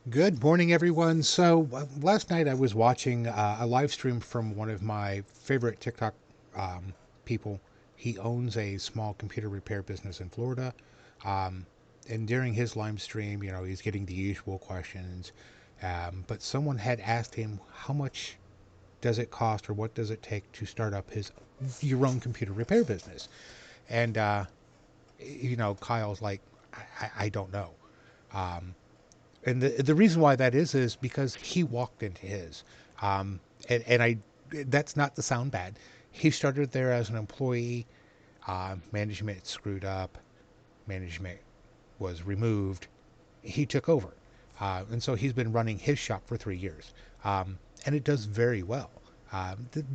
Good morning, everyone. So last night I was watching a live stream from one of my favorite TikTok um, people. He owns a small computer repair business in Florida. Um, and during his live stream, he's getting the usual questions. But someone had asked him, how much does it cost or what does it take to start up your own computer repair business? And, Kyle's like, I don't know. Um, and the reason why that is because he walked into his, um, and I that's not to sound bad. He started there as an employee. Management screwed up. Management was removed. He took over, and so he's been running his shop for 3 years, and it does very well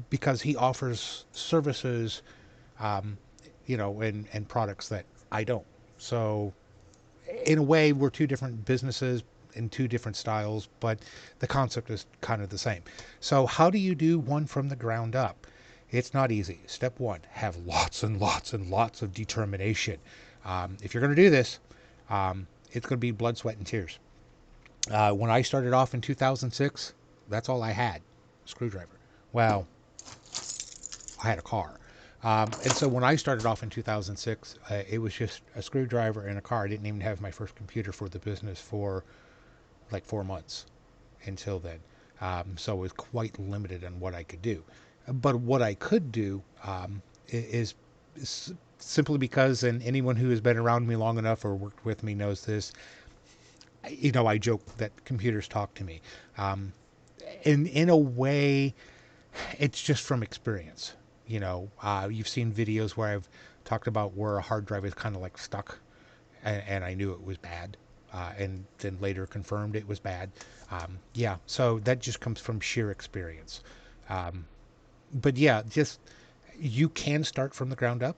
because he offers services, um, and products that I don't. So in a way, we're two different businesses in two different styles, but the concept is kind of the same. So, how do you do one from the ground up? It's not easy. Step one, have lots and lots and lots of determination. If you're going to do this, it's going to be blood, sweat, and tears. When I started off in 2006, that's all I had, screwdriver. Well, I had a car. And so when I started off in 2006, it was just a screwdriver and a car. I didn't even have my first computer for the business for like 4 months until then. So it was quite limited on what I could do. But what I could do is simply because, and anyone who has been around me long enough or worked with me knows this, I joke that computers talk to me. Um, in a way, it's just from experience. You've seen videos where I've talked about where a hard drive is kind of like stuck, and I knew it was bad, and then later confirmed it was bad. Yeah, so that just comes from sheer experience. Um, but yeah, just you can start from the ground up,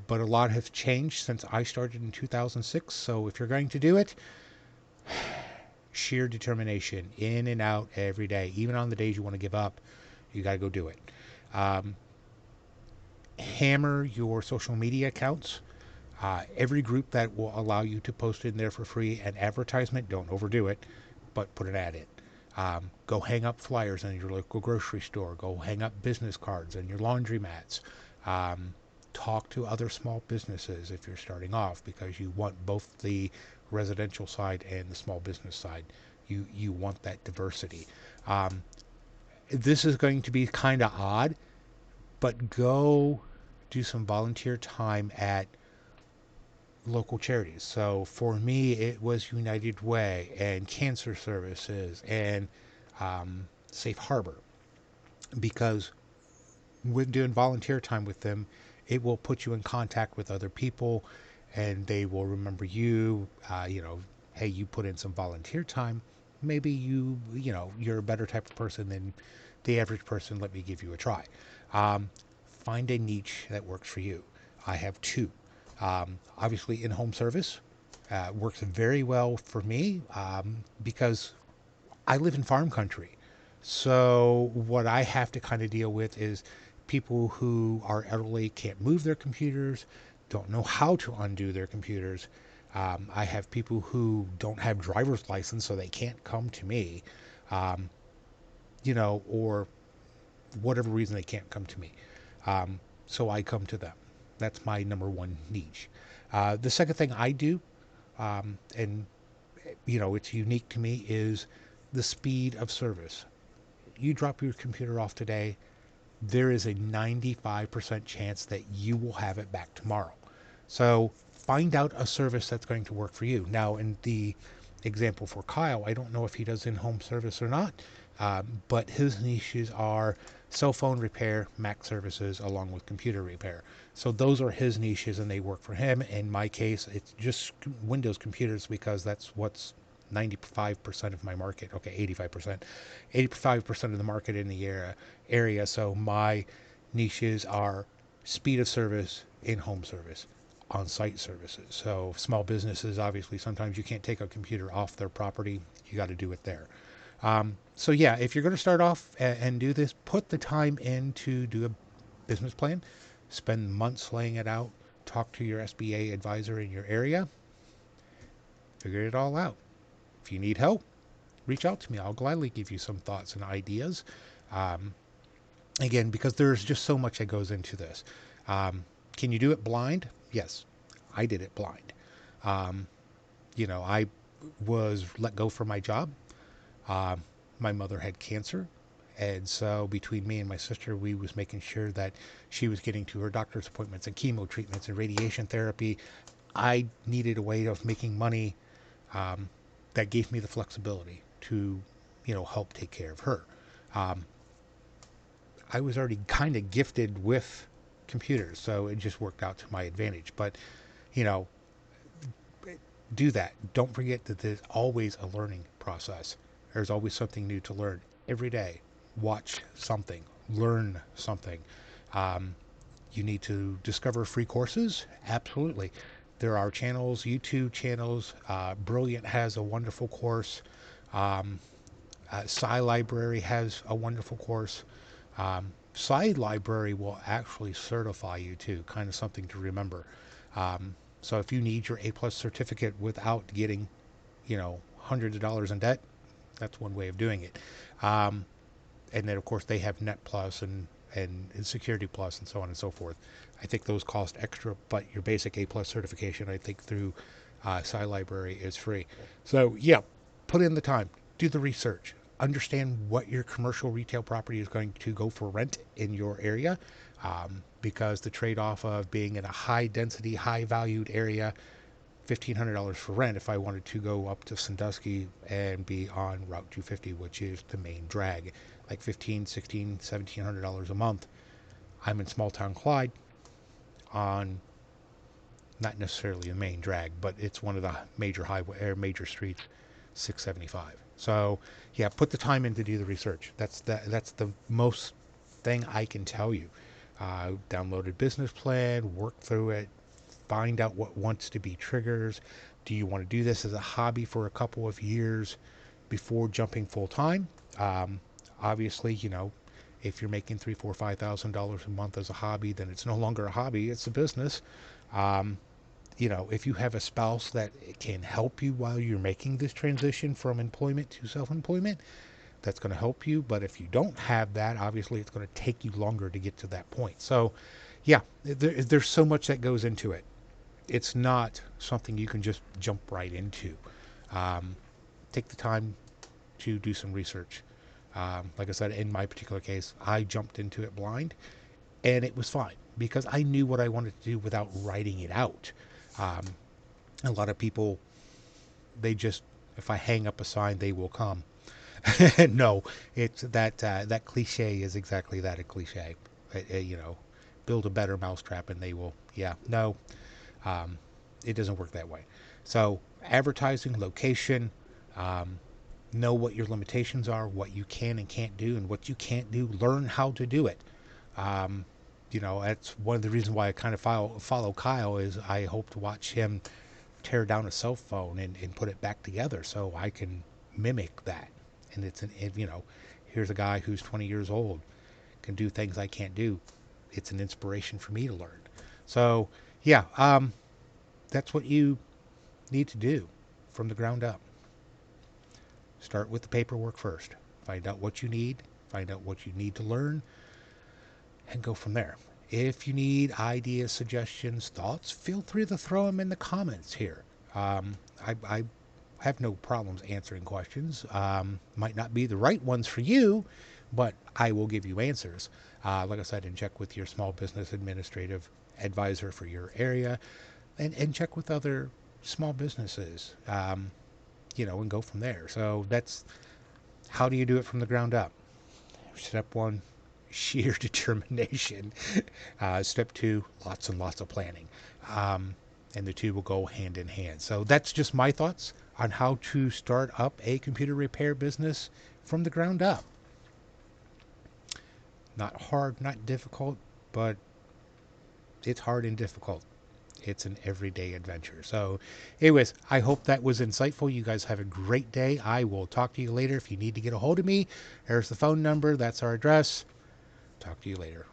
but a lot has changed since I started in 2006. So if you're going to do it, sheer determination, in and out every day, even on the days you want to give up, you got to go do it. Um, Hammer your social media accounts. Every group that will allow you to post in there for free and advertisement, don't overdo it, but put an ad in. Go hang up flyers in your local grocery store. Go hang up business cards in your laundromats. Um, Talk to other small businesses if you're starting off because you want both the residential side and the small business side. You want that diversity. Um, this is going to be kind of odd, but go do some volunteer time at local charities. So for me, it was United Way and Cancer Services and Safe Harbor because when doing volunteer time with them, it will put you in contact with other people and they will remember you. Hey, you put in some volunteer time. Maybe you're a better type of person than the average person. Let me give you a try. Um, Find a niche that works for you. I have two. Obviously, in home service works very well for me because I live in farm country. So what I have to kind of deal with is people who are elderly, can't move their computers, don't know how to undo their computers. I have people who don't have driver's license, so they can't come to me, um, or whatever reason they can't come to me. So I come to them. That's my number one niche. The second thing I do, and it's unique to me, is the speed of service. You drop your computer off today, there is a 95% chance that you will have it back tomorrow. So find out a service that's going to work for you. Now, in the example for Kyle, I don't know if he does in home service or not, but his niches are cell phone repair, Mac services, along with computer repair. So those are his niches and they work for him. In my case, it's just Windows computers because that's what's 95% of my market. Okay, 85%. 85% of the market in the area. So my niches are speed of service, in-home service, on-site services. So small businesses, obviously, sometimes you can't take a computer off their property. You got to do it there. So yeah, if you're going to start off and do this, put the time in to do a business plan. Spend months laying it out. Talk to your SBA advisor in your area. Figure it all out. If you need help, reach out to me. I'll gladly give you some thoughts and ideas. Um, Again, because there's just so much that goes into this. Can you do it blind? Yes, I did it blind. Um, I was let go from my job. Um, my mother had cancer. And so between me and my sister, we was making sure that she was getting to her doctor's appointments and chemo treatments and radiation therapy. I needed a way of making money um, that gave me the flexibility to, help take care of her. Um, I was already kind of gifted with computers, so it just worked out to my advantage. But, you know, do that. Don't forget that there's always a learning process. There's always something new to learn every day. Watch something, learn something. Um, you need to discover free courses. Absolutely. There are channels, YouTube channels. Brilliant has a wonderful course. Um, Sci Library has a wonderful course. Sci Library will actually certify you too, kind of something to remember. So if you need your A plus certificate without getting, hundreds of dollars in debt, that's one way of doing it. Um, and then of course they have Net Plus and Security Plus and so on and so forth. I think those cost extra, but your basic A plus certification, I think through Sci Library is free. So yeah, put in the time, do the research, understand what your commercial retail property is going to go for rent in your area, because the trade-off of being in a high density, high valued area, $1,500 for rent if I wanted to go up to Sandusky and be on Route 250, which is the main drag, like $1,500, $1,600, $1,700 a month. I'm in small town Clyde on not necessarily the main drag, but it's one of the major highway or major streets, 675. So yeah, put the time in to do the research. That's the most thing I can tell you. Download a business plan, work through it, find out what wants to be triggers. Do you want to do this as a hobby for a couple of years before jumping full time? Obviously, if you're making $3,000, $4,000, $5,000 a month as a hobby, then it's no longer a hobby; it's a business. Um, if you have a spouse that can help you while you're making this transition from employment to self-employment, that's going to help you. But if you don't have that, obviously it's going to take you longer to get to that point. So yeah, there's so much that goes into it. It's not something you can just jump right into. Um, Take the time to do some research. Like I said, in my particular case, I jumped into it blind, and it was fine because I knew what I wanted to do without writing it out. Um, a lot of people, they just, if I hang up a sign, they will come. No, it's that cliche is exactly that, a cliche. Build a better mousetrap and they will. Yeah, no, um, it doesn't work that way. So advertising, location, um, know what your limitations are, what you can and can't do, and what you can't do. Learn how to do it. Um, that's one of the reasons why I kind of follow Kyle is I hope to watch him tear down a cell phone and put it back together so I can mimic that. And here's a guy who's 20 years old, can do things I can't do. It's an inspiration for me to learn. So yeah, that's what you need to do from the ground up. Start with the paperwork first. Find out what you need, find out what you need to learn, and go from there. If you need ideas, suggestions, thoughts, feel free to throw them in the comments here. I have no problems answering questions. Might not be the right ones for you, but I will give you answers. Like I said, and check with your small business administrative advisor for your area, and check with other small businesses, and go from there. So that's how do you do it from the ground up. Step one, sheer determination. Step two, lots and lots of planning. And the two will go hand in hand. So that's just my thoughts on how to start up a computer repair business from the ground up. Not hard, not difficult, but it's hard and difficult. It's an everyday adventure. So anyways, I hope that was insightful. You guys have a great day. I will talk to you later. If you need to get a hold of me, there's the phone number. That's our address. Talk to you later.